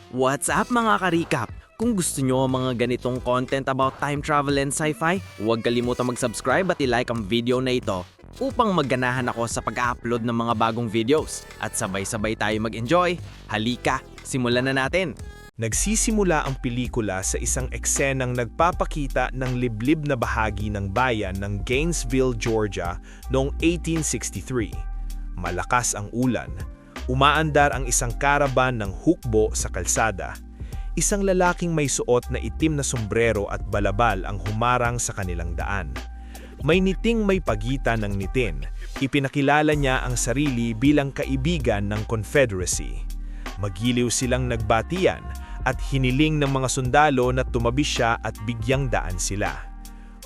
What's up mga ka-recap? Kung gusto nyo ang mga ganitong content about time travel and sci-fi, huwag kalimutang mag-subscribe at i-like ang video na ito upang magganahan ako sa pag-upload ng mga bagong videos at sabay-sabay tayo mag-enjoy. Halika, simulan na natin! Nagsisimula ang pelikula sa isang eksenang nagpapakita ng liblib na bahagi ng bayan ng Gainesville, Georgia noong 1863. Malakas ang ulan. Umaandar ang isang karaban ng hukbo sa kalsada. Isang lalaking may suot na itim na sombrero at balabal ang humarang sa kanilang daan. May niting may pagitan ng nitin. Ipinakilala niya ang sarili bilang kaibigan ng Confederacy. Magiliw silang nagbatian at hiniling ng mga sundalo na tumabi siya at bigyang daan sila.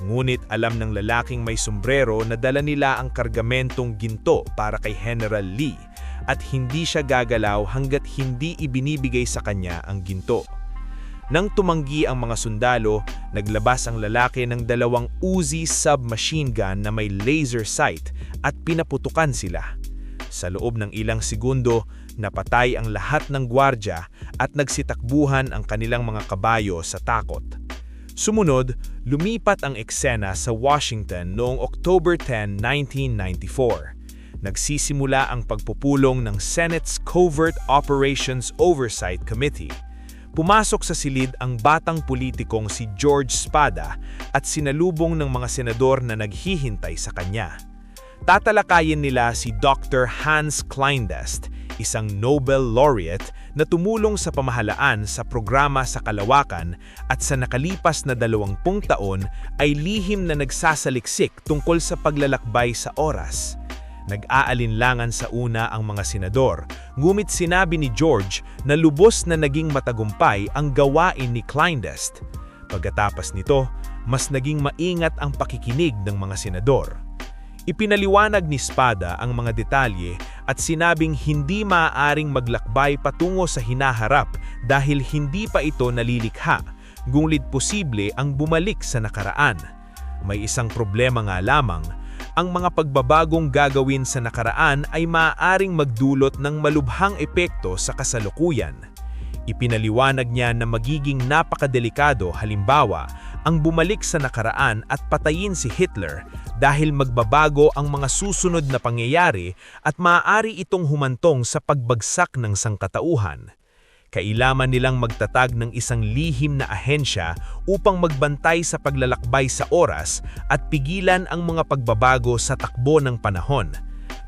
Ngunit alam ng lalaking may sombrero na dala nila ang kargamentong ginto para kay General Lee at hindi siya gagalaw hanggat hindi ibinibigay sa kanya ang ginto. Nang tumanggi ang mga sundalo, naglabas ang lalaki ng 2 Uzi submachine gun na may laser sight at pinaputukan sila. Sa loob ng ilang segundo, napatay ang lahat ng gwardya at nagsitakbuhan ang kanilang mga kabayo sa takot. Sumunod, lumipat ang eksena sa Washington noong October 10, 1994. Nagsisimula ang pagpupulong ng Senate's Covert Operations Oversight Committee. Pumasok sa silid ang batang politikong si George Spada at sinalubong ng mga senador na naghihintay sa kanya. Tatalakayin nila si Dr. Hans Kleindest, isang Nobel laureate na tumulong sa pamahalaan sa programa sa kalawakan at sa nakalipas na 20 taon ay lihim na nagsasaliksik tungkol sa paglalakbay sa oras. Nag-aalinlangan sa una ang mga senador, ngunit sinabi ni George na lubos na naging matagumpay ang gawain ni Kleindest. Pagkatapos nito, mas naging maingat ang pakikinig ng mga senador. Ipinaliwanag ni Spada ang mga detalye at sinabing hindi maaaring maglakbay patungo sa hinaharap dahil hindi pa ito nalilikha, ngunit posible ang bumalik sa nakaraan. May isang problema nga lamang, ang mga pagbabagong gagawin sa nakaraan ay maaaring magdulot ng malubhang epekto sa kasalukuyan. Ipinaliwanag niya na magiging napakadelikado halimbawa ang bumalik sa nakaraan at patayin si Hitler dahil magbabago ang mga susunod na pangyayari at maaari itong humantong sa pagbagsak ng sangkatauhan. Kailangan nilang magtatag ng isang lihim na ahensya upang magbantay sa paglalakbay sa oras at pigilan ang mga pagbabago sa takbo ng panahon.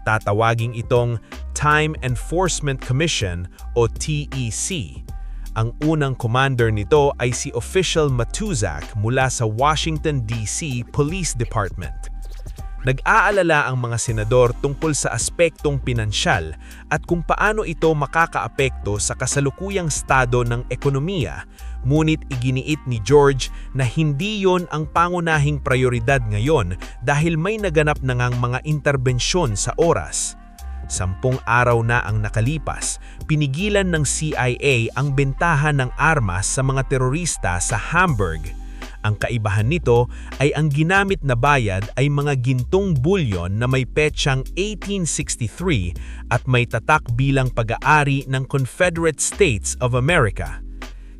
Tatawaging itong Time Enforcement Commission o TEC. Ang unang commander nito ay si Official Matuzak mula sa Washington, D.C. Police Department. Nag-aalala ang mga senador tungkol sa aspektong pinansyal at kung paano ito makakaapekto sa kasalukuyang estado ng ekonomiya, ngunit iginiit ni George na hindi yon ang pangunahing prioridad ngayon dahil may naganap na ngang mga interbensyon sa oras. 10 araw na ang nakalipas, pinigilan ng CIA ang bentahan ng armas sa mga terorista sa Hamburg. Ang kaibahan nito ay ang ginamit na bayad ay mga gintong bulyon na may petsang 1863 at may tatak bilang pag-aari ng Confederate States of America.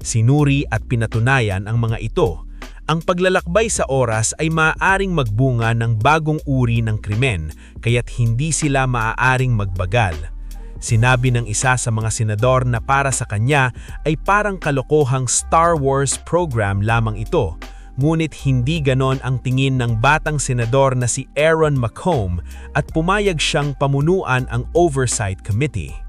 Sinuri at pinatunayan ang mga ito. Ang paglalakbay sa oras ay maaaring magbunga ng bagong uri ng krimen, kaya't hindi sila maaaring magbagal. Sinabi ng isa sa mga senador na para sa kanya ay parang kalokohang Star Wars program lamang ito, ngunit hindi ganon ang tingin ng batang senador na si Aaron McComb at pumayag siyang pamunuan ang Oversight Committee.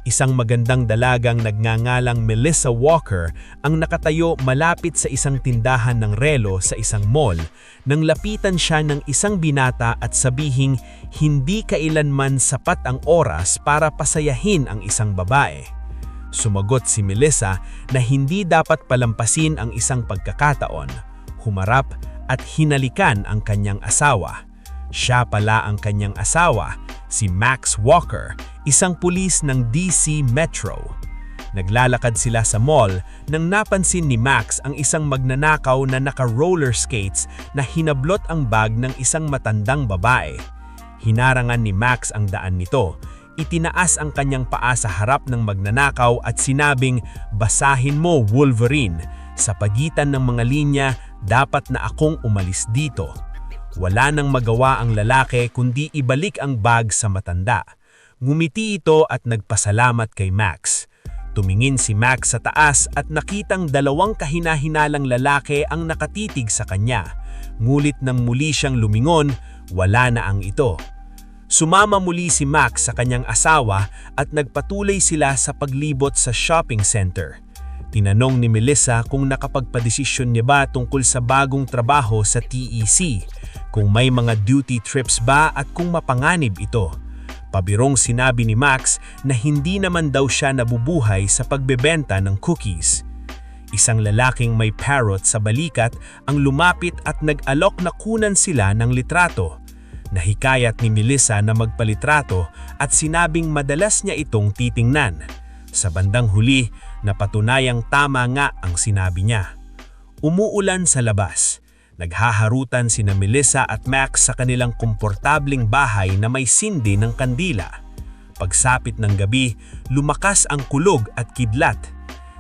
Isang magandang dalagang nagngangalang Melissa Walker ang nakatayo malapit sa isang tindahan ng relo sa isang mall nang lapitan siya ng isang binata at sabihing hindi kailanman sapat ang oras para pasayahin ang isang babae. Sumagot si Melissa na hindi dapat palampasin ang isang pagkakataon, humarap at hinalikan ang kanyang asawa. Siya pala ang kanyang asawa, si Max Walker, isang pulis ng DC Metro. Naglalakad sila sa mall nang napansin ni Max ang isang magnanakaw na naka-roller skates na hinablot ang bag ng isang matandang babae. Hinarangan ni Max ang daan nito. itinaas ang kanyang paa sa harap ng magnanakaw at sinabing, "Basahin mo, Wolverine. Sa pagitan ng mga linya, dapat na akong umalis dito." Wala nang magawa ang lalaki kundi ibalik ang bag sa matanda. Ngumiti ito at nagpasalamat kay Max. Tumingin si Max sa taas at nakitang dalawang kahinahinalang lalaki ang nakatitig sa kanya. Ngulit nang muli siyang lumingon, wala na ang ito. Sumama muli si Max sa kanyang asawa at nagpatuloy sila sa paglibot sa shopping center. Tinanong ni Melissa kung nakapagpadesisyon niya ba tungkol sa bagong trabaho sa TEC, kung may mga duty trips ba at kung mapanganib ito. Pabirong sinabi ni Max na hindi naman daw siya nabubuhay sa pagbebenta ng cookies. Isang lalaking may parrot sa balikat ang lumapit at nag-alok na kunan sila ng litrato. Nahikayat ni Melissa na magpalitrato at sinabing madalas niya itong titingnan. Sa bandang huli, napatunayang tama nga ang sinabi niya. Umuulan sa labas. Naghaharutan sina Melissa at Max sa kanilang komportabling bahay na may sindi ng kandila. Pagsapit ng gabi, lumakas ang kulog at kidlat.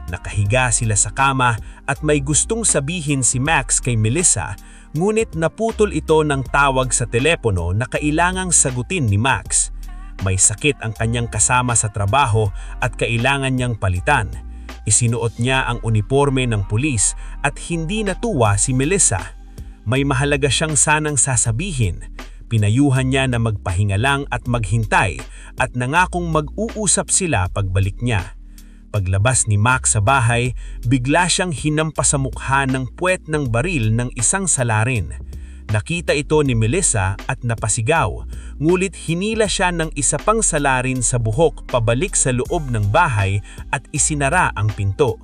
Nakahiga sila sa kama at may gustong sabihin si Max kay Melissa, ngunit naputol ito ng tawag sa telepono na kailangang sagutin ni Max. May sakit ang kanyang kasama sa trabaho at kailangan niyang palitan. Isinuot niya ang uniforme ng pulis at hindi natuwa si Melissa. May mahalaga siyang sanang sasabihin. Pinayuhan niya na magpahinga lang at maghintay at nangakong mag-uusap sila pagbalik niya. Paglabas ni Max sa bahay, bigla siyang hinampas sa mukha ng puwet ng baril ng isang salarin. Nakita ito ni Melissa at napasigaw, ngulit hinila siya ng isa pang salarin sa buhok pabalik sa loob ng bahay at isinara ang pinto.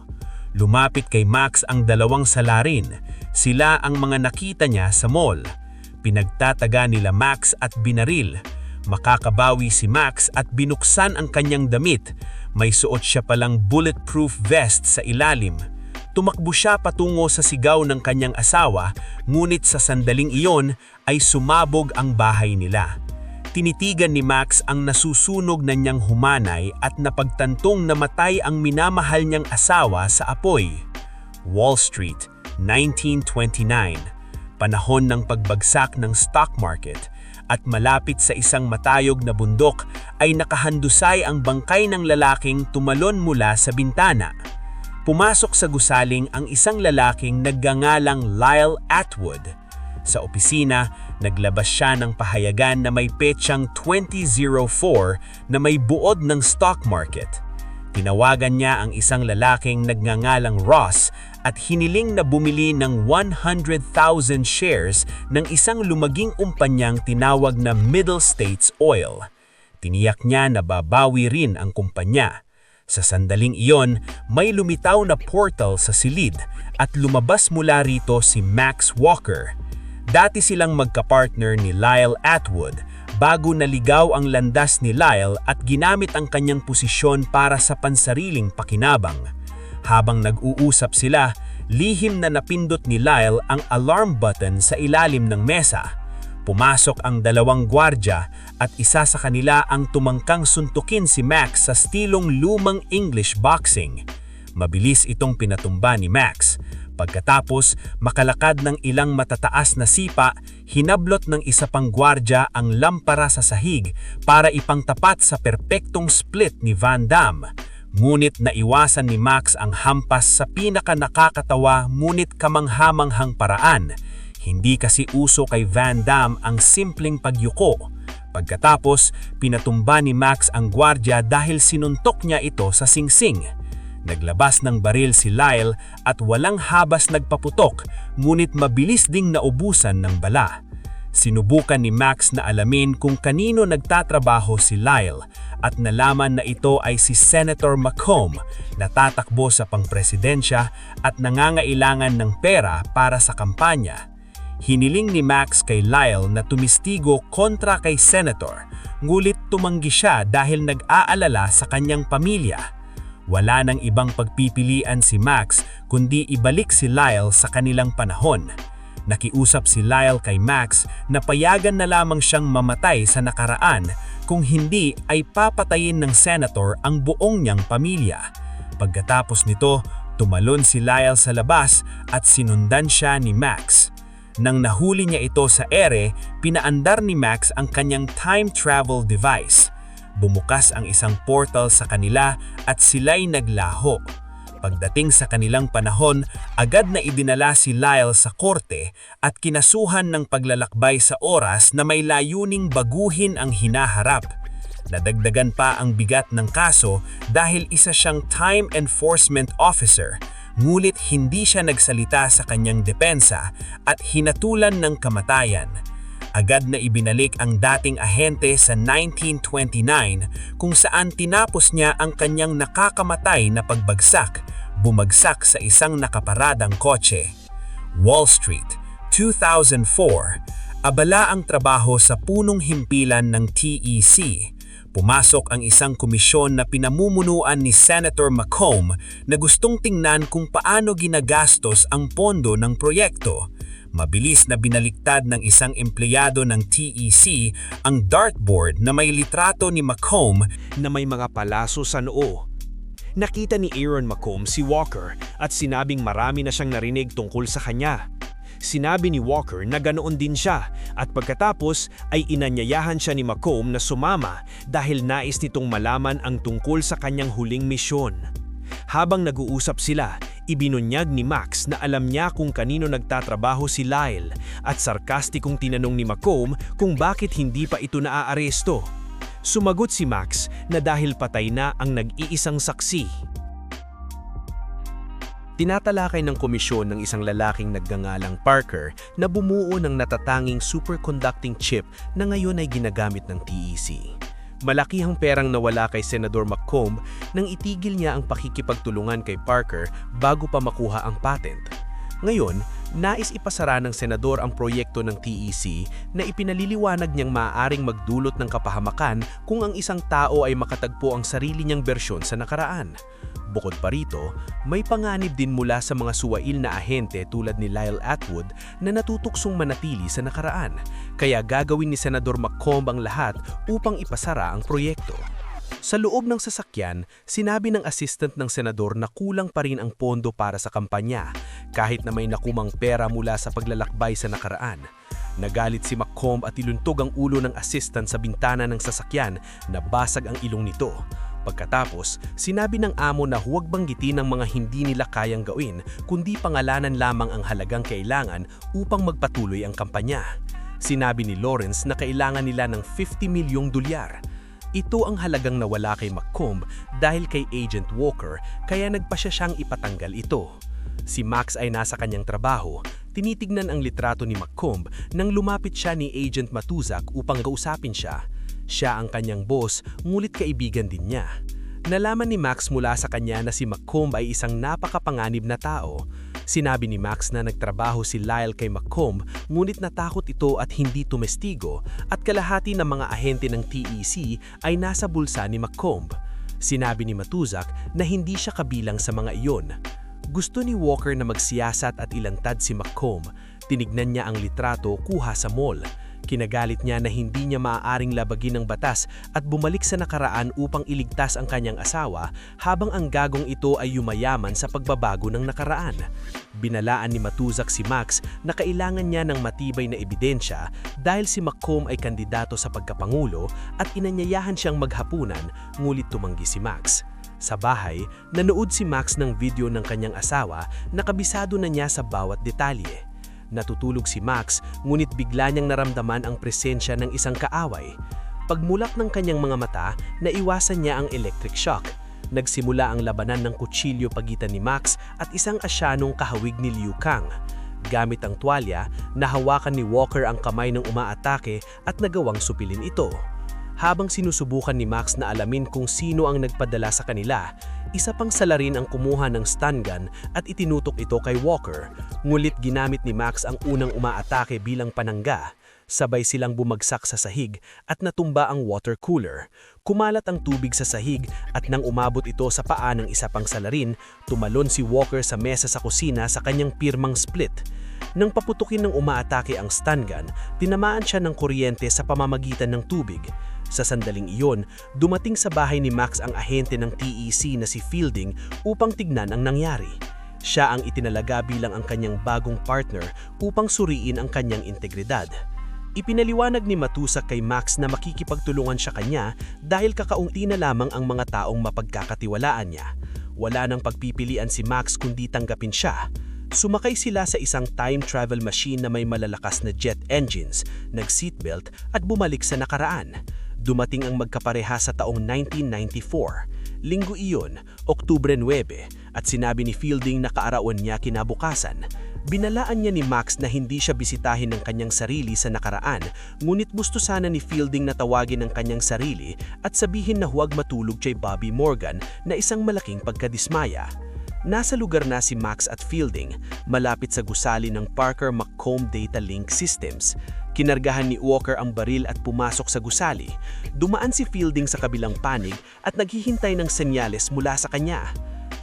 Lumapit kay Max ang dalawang salarin. Sila ang mga nakita niya sa mall. Pinagtataga nila Max at binaril. Makakabawi si Max at binuksan ang kanyang damit. May suot siya palang bulletproof vest sa ilalim. Tumakbo siya patungo sa sigaw ng kanyang asawa, ngunit sa sandaling iyon ay sumabog ang bahay nila. Tinitigan ni Max ang nasusunog na niyang humanay at napagtantong namatay ang minamahal niyang asawa sa apoy. Wall Street, 1929. Panahon ng pagbagsak ng stock market at malapit sa isang matayog na bundok ay nakahandusay ang bangkay ng lalaking tumalon mula sa bintana. Pumasok sa gusaling ang isang lalaking nagngangalang Lyle Atwood. Sa opisina, naglabas siya ng pahayagan na may petsang 2004 na may buod ng stock market. Tinawagan niya ang isang lalaking nagngangalang Ross at hiniling na bumili ng 100,000 shares ng isang lumaging kumpanyang tinawag na Middle States Oil. Tiniyak niya na babawi rin ang kumpanya. Sa sandaling iyon, may lumitaw na portal sa silid at lumabas mula rito si Max Walker. Dati silang magkapartner ni Lyle Atwood bago naligaw ang landas ni Lyle at ginamit ang kanyang posisyon para sa pansariling pakinabang. Habang nag-uusap sila, lihim na napindot ni Lyle ang alarm button sa ilalim ng mesa. Pumasok ang dalawang gwardya at isa sa kanila ang tumangkang suntukin si Max sa stilong lumang English boxing. Mabilis itong pinatumba ni Max. Pagkatapos, makalakad ng ilang matataas na sipa, hinablot ng isa pang gwardya ang lampara sa sahig para ipangtapat sa perpektong split ni Van Damme. Ngunit naiwasan ni Max ang hampas sa pinaka-nakakatawa ngunit kamanghamanghang paraan. Hindi kasi uso kay Van Damme ang simpleng pagyuko. Pagkatapos, pinatumba ni Max ang gwardya dahil sinuntok niya ito sa singsing. Naglabas ng baril si Lyle at walang habas nagpaputok, ngunit mabilis ding naubusan ng bala. Sinubukan ni Max na alamin kung kanino nagtatrabaho si Lyle at nalaman na ito ay si Senator Macomb na tatakbo sa pangpresidensya at nangangailangan ng pera para sa kampanya. Hiniling ni Max kay Lyle na tumistigo kontra kay Senator, ngulit tumanggi siya dahil nag-aalala sa kanyang pamilya. Wala nang ibang pagpipilian si Max kundi ibalik si Lyle sa kanilang panahon. Nakiusap si Lyle kay Max na payagan na lamang siyang mamatay sa nakaraan kung hindi ay papatayin ng senator ang buong niyang pamilya. Pagkatapos nito, tumalon si Lyle sa labas at sinundan siya ni Max. Nang nahuli niya ito sa ere, pinaandar ni Max ang kanyang time travel device. Bumukas ang isang portal sa kanila at sila'y naglaho. Pagdating sa kanilang panahon, agad na idinala si Lyle sa korte at kinasuhan ng paglalakbay sa oras na may layuning baguhin ang hinaharap. Nadagdagan pa ang bigat ng kaso dahil isa siyang time enforcement officer, ngulit hindi siya nagsalita sa kanyang depensa at hinatulan ng kamatayan. Agad na ibinalik ang dating ahente sa 1929 kung saan tinapos niya ang kanyang nakakamatay na pagbagsak, bumagsak sa isang nakaparadang kotse. Wall Street, 2004, abala ang trabaho sa punong himpilan ng TEC. Pumasok ang isang komisyon na pinamumunuan ni Senator McComb na gustong tingnan kung paano ginagastos ang pondo ng proyekto. Mabilis na binaliktad ng isang empleyado ng TEC ang dartboard na may litrato ni McComb na may mga palaso sa noo. Nakita ni Aaron McComb si Walker at sinabing marami na siyang narinig tungkol sa kanya. Sinabi ni Walker na ganoon din siya at pagkatapos ay inanyayahan siya ni McComb na sumama dahil nais nitong malaman ang tungkol sa kanyang huling misyon. Habang nag-uusap sila, ibinunyag ni Max na alam niya kung kanino nagtatrabaho si Lyle at sarkastikong tinanong ni McComb kung bakit hindi pa ito naaaresto. Sumagot si Max na dahil patay na ang nag-iisang saksi. Tinatalakay ng komisyon ng isang lalaking nagngangalang Parker na bumuo ng natatanging superconducting chip na ngayon ay ginagamit ng TEC. Malaki ang perang nawala kay Senador McComb nang itigil niya ang pakikipagtulungan kay Parker bago pa makuha ang patent. Ngayon, nais ipasara ng senador ang proyekto ng TEC na ipinaliliwanag niyang maaaring magdulot ng kapahamakan kung ang isang tao ay makatagpo ang sarili niyang bersyon sa nakaraan. Bukod pa rito, may panganib din mula sa mga suwail na ahente tulad ni Lyle Atwood na natutuksong manatili sa nakaraan, kaya gagawin ni Senador McComb ang lahat upang ipasara ang proyekto. Sa loob ng sasakyan, sinabi ng assistant ng senador na kulang pa rin ang pondo para sa kampanya, kahit na may nakumang pera mula sa paglalakbay sa nakaraan. Nagalit si McComb at iluntog ang ulo ng assistant sa bintana ng sasakyan na basag ang ilong nito. Pagkatapos, sinabi ng amo na huwag banggitin ang mga hindi nila kayang gawin kundi pangalanan lamang ang halagang kailangan upang magpatuloy ang kampanya. Sinabi ni Lawrence na kailangan nila ng $50 milyong. Ito ang halagang nawala kay McComb dahil kay Agent Walker kaya nagpasya siyang ipatanggal ito. Si Max ay nasa kanyang trabaho, tinitignan ang litrato ni McComb nang lumapit siya ni Agent Matuzak upang kausapin siya. Siya ang kanyang boss, ngulit kaibigan din niya. Nalaman ni Max mula sa kanya na si McComb ay isang napakapanganib na tao. Sinabi ni Max na nagtrabaho si Lyle kay McComb, ngunit natakot ito at hindi tumestigo at kalahati ng mga ahente ng TEC ay nasa bulsa ni McComb. Sinabi ni Matuzak na hindi siya kabilang sa mga iyon. Gusto ni Walker na magsiyasat at ilantad si McComb. Tinignan niya ang litrato kuha sa mall. Kinagalit niya na hindi niya maaaring labagin ng batas at bumalik sa nakaraan upang iligtas ang kanyang asawa habang ang gagong ito ay yumayaman sa pagbabago ng nakaraan. Binalaan ni Matuzak si Max na kailangan niya ng matibay na ebidensya dahil si McComb ay kandidato sa pagkapangulo at inanyayahan siyang maghapunan, ngulit tumanggi si Max. Sa bahay, nanood si Max ng video ng kanyang asawa na kabisado na niya sa bawat detalye. Natutulog si Max, ngunit bigla niyang naramdaman ang presensya ng isang kaaway. Pagmulak ng kanyang mga mata, naiwasan niya ang electric shock. Nagsimula ang labanan ng kutsilyo pagitan ni Max at isang asyanong kahawig ni Liu Kang. Gamit ang tuwalya, nahawakan ni Walker ang kamay ng umaatake at nagawang supilin ito. Habang sinusubukan ni Max na alamin kung sino ang nagpadala sa kanila, isa pang salarin ang kumuha ng stun gun at itinutok ito kay Walker. Ngulit ginamit ni Max ang unang umaatake bilang panangga. Sabay silang bumagsak sa sahig at natumba ang water cooler. Kumalat ang tubig sa sahig at nang umabot ito sa paa ng isa pang salarin, tumalon si Walker sa mesa sa kusina sa kanyang pirmang split. Nang paputukin ng umaatake ang stun gun, tinamaan siya ng kuryente sa pamamagitan ng tubig. Sa sandaling iyon, dumating sa bahay ni Max ang ahente ng TEC na si Fielding upang tignan ang nangyari. Siya ang itinalaga bilang ang kanyang bagong partner upang suriin ang kanyang integridad. Ipinaliwanag ni Matusak kay Max na makikipagtulungan siya kanya dahil kakaunti na lamang ang mga taong mapagkakatiwalaan niya. Wala nang pagpipilian si Max kundi tanggapin siya. Sumakay sila sa isang time travel machine na may malalakas na jet engines, nag-seatbelt at bumalik sa nakaraan. Dumating ang magkapareha sa taong 1994. Linggo iyon, Oktubre 9, at sinabi ni Fielding na kaarawan niya kinabukasan. Binalaan niya ni Max na hindi siya bisitahin ng kanyang sarili sa nakaraan, ngunit gusto sana ni Fielding na tawagin ang kanyang sarili at sabihin na huwag matulog kay Bobby Morgan na isang malaking pagkadismaya. Nasa lugar na si Max at Fielding, malapit sa gusali ng Parker McComb Data Link Systems. Kinargahan ni Walker ang baril at pumasok sa gusali. Dumaan si Fielding sa kabilang panig at naghihintay ng senyales mula sa kanya.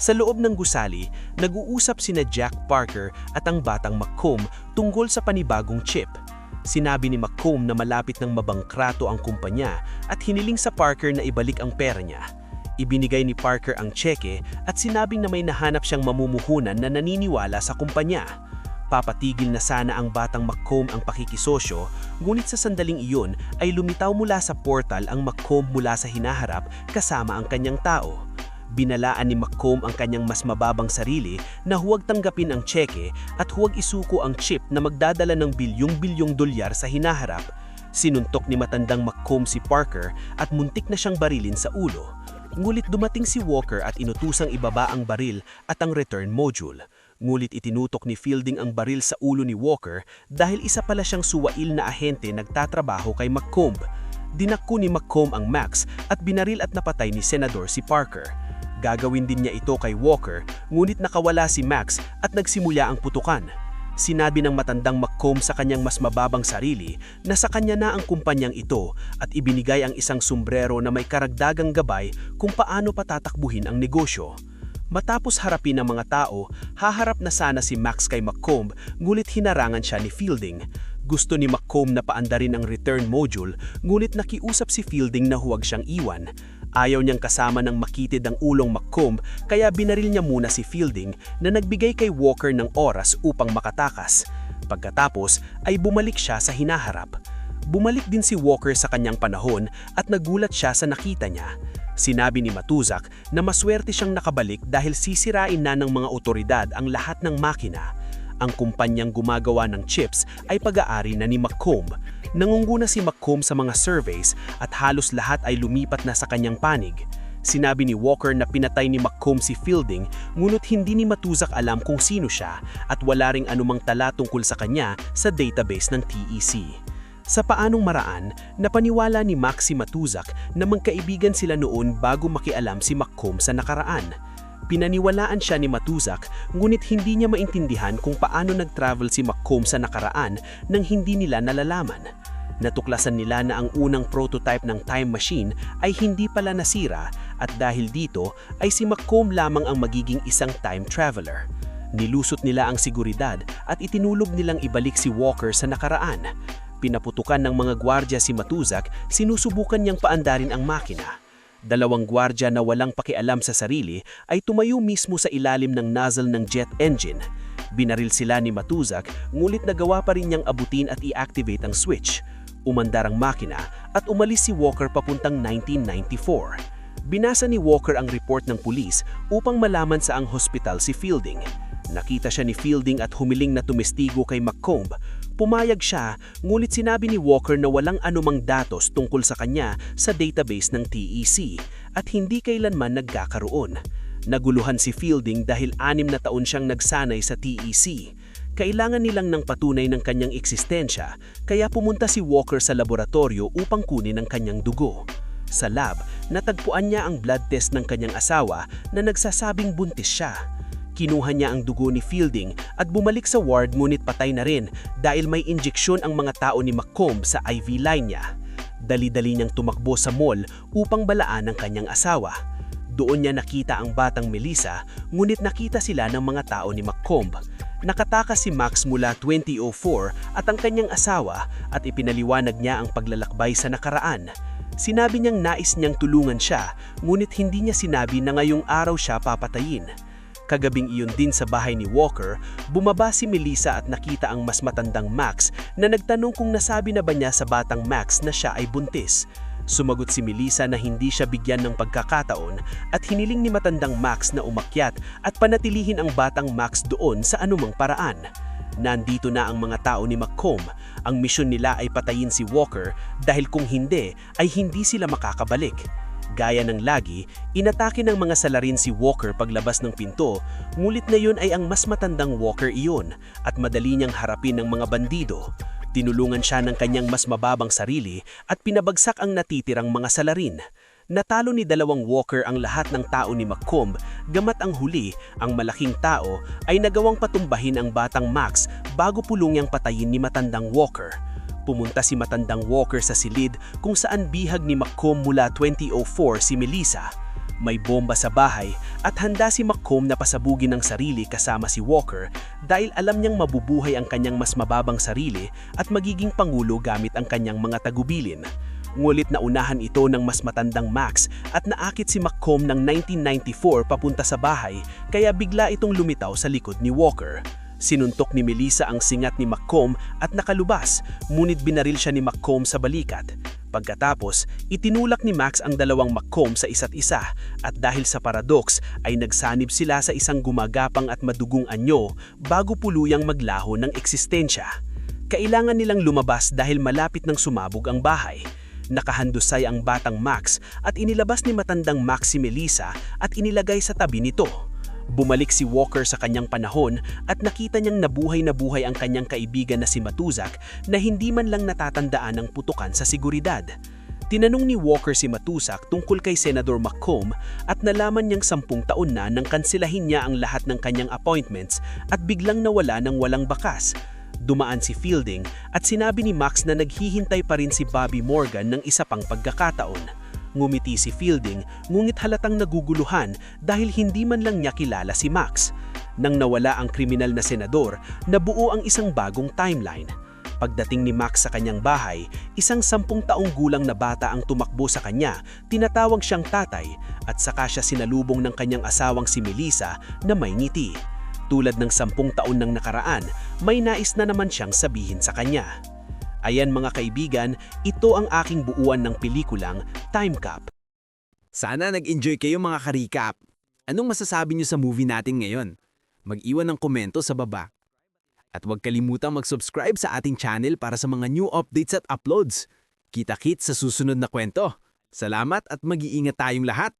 Sa loob ng gusali, nag-uusap sina Jack Parker at ang batang McComb tungkol sa panibagong chip. Sinabi ni McComb na malapit ng mabangkrato ang kumpanya at hiniling sa Parker na ibalik ang pera niya. Ibinigay ni Parker ang tseke at sinabing na may nahanap siyang mamumuhunan na naniniwala sa kumpanya. Papatigil na sana ang batang McComb ang pakikisosyo, ngunit sa sandaling iyon ay lumitaw mula sa portal ang McComb mula sa hinaharap kasama ang kanyang tao. Binalaan ni McComb ang kanyang mas mababang sarili na huwag tanggapin ang tseke at huwag isuko ang chip na magdadala ng bilyong-bilyong dolyar sa hinaharap. Sinuntok ni matandang McComb si Parker at muntik na siyang barilin sa ulo. Ngulit dumating si Walker at inutusang ibaba ang baril at ang return module. Ngulit itinutok ni Fielding ang baril sa ulo ni Walker dahil isa pala siyang suwail na ahente nagtatrabaho kay McComb. Dinakko ni McComb ang Max at binaril at napatay ni Senador si Parker. Gagawin din niya ito kay Walker, ngunit nakawala si Max at nagsimula ang putukan. Sinabi ng matandang McComb sa kanyang mas mababang sarili na sa kanya na ang kumpanyang ito at ibinigay ang isang sombrero na may karagdagang gabay kung paano patatakbuhin ang negosyo. Matapos harapin ng mga tao, haharap na sana si Max kay McComb, ngunit hinarangan siya ni Fielding. Gusto ni McComb na paandarin ang return module, ngunit nakiusap si Fielding na huwag siyang iwan. Ayaw niyang kasama ng makitid ang ulong McComb, kaya binaril niya muna si Fielding na nagbigay kay Walker ng oras upang makatakas. Pagkatapos ay bumalik siya sa hinaharap. Bumalik din si Walker sa kanyang panahon at nagulat siya sa nakita niya. Sinabi ni Matusak na maswerte siyang nakabalik dahil sisirain na ng mga otoridad ang lahat ng makina. Ang kumpanyang gumagawa ng chips ay pag-aari na ni McComb. Nangunguna si McComb sa mga surveys at halos lahat ay lumipat na sa kanyang panig. Sinabi ni Walker na pinatay ni McComb si Fielding, ngunit hindi ni Matusak alam kung sino siya at wala ring anumang tala tungkol sa kanya sa database ng TEC. Sa paanong maraan, napaniwala ni Max si Matusak na magkaibigan sila noon bago makialam si McComb sa nakaraan. Pinaniwalaan siya ni Matusak, ngunit hindi niya maintindihan kung paano nag-travel si McComb sa nakaraan nang hindi nila nalalaman. Natuklasan nila na ang unang prototype ng time machine ay hindi pala nasira at dahil dito ay si McComb lamang ang magiging isang time traveler. Nilusot nila ang seguridad at itinulog nilang ibalik si Walker sa nakaraan. Pinaputukan ng mga gwardya si Matusak, sinusubukan niyang paandarin ang makina. Dalawang gwardya na walang pakialam sa sarili ay tumayo mismo sa ilalim ng nozzle ng jet engine. Binaril sila ni Matusak, ngulit nagawa pa rin niyang abutin at i-activate ang switch. Umandar ang makina at umalis si Walker papuntang 1994. Binasa ni Walker ang report ng pulis upang malaman saang hospital si Fielding. Nakita siya ni Fielding at humiling na tumestigo kay McComb. Pumayag siya, ngunit sinabi ni Walker na walang anumang datos tungkol sa kanya sa database ng TEC at hindi kailanman nagkakaroon. Naguluhan si Fielding dahil 6 na taon siyang nagsanay sa TEC. Kailangan nilang ng patunay ng kanyang eksistensya, kaya pumunta si Walker sa laboratorio upang kunin ang kanyang dugo. Sa lab, natagpuan niya ang blood test ng kanyang asawa na nagsasabing buntis siya. Kinuha niya ang dugo ni Fielding at bumalik sa ward, ngunit patay na rin dahil may injeksyon ang mga tao ni McComb sa IV line niya. Dali-dali niyang tumakbo sa mall upang balaan ang kanyang asawa. Doon niya nakita ang batang Melissa, ngunit nakita sila ng mga tao ni McComb. Nakatakas si Max mula 2004 at ang kanyang asawa at ipinaliwanag niya ang paglalakbay sa nakaraan. Sinabi niyang nais niyang tulungan siya, ngunit hindi niya sinabi na ngayong araw siya papatayin. Kagabing iyon din sa bahay ni Walker, bumaba si Melissa at nakita ang mas matandang Max na nagtanong kung nasabi na ba niya sa batang Max na siya ay buntis. Sumagot si Melissa na hindi siya bigyan ng pagkakataon at hiniling ni matandang Max na umakyat at panatilihin ang batang Max doon sa anumang paraan. Nandito na ang mga tao ni McComb. Ang misyon nila ay patayin si Walker dahil kung hindi ay hindi sila makakabalik. Gaya ng lagi, inatake ng mga salarin si Walker paglabas ng pinto, ngulit na yun ay ang mas matandang Walker iyon at madali niyang harapin ng mga bandido. Tinulungan siya ng kanyang mas mababang sarili at pinabagsak ang natitirang mga salarin. Natalo ni dalawang Walker ang lahat ng tao ni McComb, gamat ang huli, ang malaking tao, ay nagawang patumbahin ang batang Max bago pulunyang patayin ni matandang Walker. Pumunta si matandang Walker sa silid kung saan bihag ni McComb mula 2004 si Melissa. May bomba sa bahay at handa si McComb na pasabugin ng sarili kasama si Walker dahil alam niyang mabubuhay ang kanyang mas mababang sarili at magiging pangulo gamit ang kanyang mga tagubilin. Ngulit na unahan ito ng mas matandang Max at naakit si McComb ng 1994 papunta sa bahay kaya bigla itong lumitaw sa likod ni Walker. Sinuntok ni Melissa ang singat ni McComb at nakalubas, ngunit binaril siya ni McComb sa balikat. Pagkatapos, itinulak ni Max ang dalawang McComb sa isa't isa at dahil sa paradox ay nagsanib sila sa isang gumagapang at madugong anyo bago puluyang maglaho ng eksistensya. Kailangan nilang lumabas dahil malapit nang sumabog ang bahay. Nakahandusay ang batang Max at inilabas ni matandang Max si Melissa at inilagay sa tabi nito. Bumalik si Walker sa kanyang panahon at nakita niyang nabuhay na buhay ang kanyang kaibigan na si Matuzak na hindi man lang natatandaan ng putukan sa seguridad. Tinanong ni Walker si Matuzak tungkol kay Senador McComb at nalaman niyang 10 taon na nang kansilahin niya ang lahat ng kanyang appointments at biglang nawala ng walang bakas. Dumaan si Fielding at sinabi ni Max na naghihintay pa rin si Bobby Morgan ng isa pang pagkakataon. Ngumiti si Fielding, ngunit halatang naguguluhan dahil hindi man lang niya kilala si Max. Nang nawala ang kriminal na senador, nabuo ang isang bagong timeline. Pagdating ni Max sa kanyang bahay, isang 10 taong gulang na bata ang tumakbo sa kanya, tinatawag siyang tatay, at saka siya sinalubong ng kanyang asawang si Melissa na may ngiti. Tulad ng 10 taon nang nakaraan, may nais na naman siyang sabihin sa kanya. Ayan mga kaibigan, ito ang aking buuan ng pelikulang Time Cop. Sana nag-enjoy kayo mga ka-recap. Anong masasabi niyo sa movie natin ngayon? Mag-iwan ng komento sa baba. At huwag kalimutang mag-subscribe sa ating channel para sa mga new updates at uploads. Kita-kits sa susunod na kwento. Salamat at mag-iingat tayong lahat!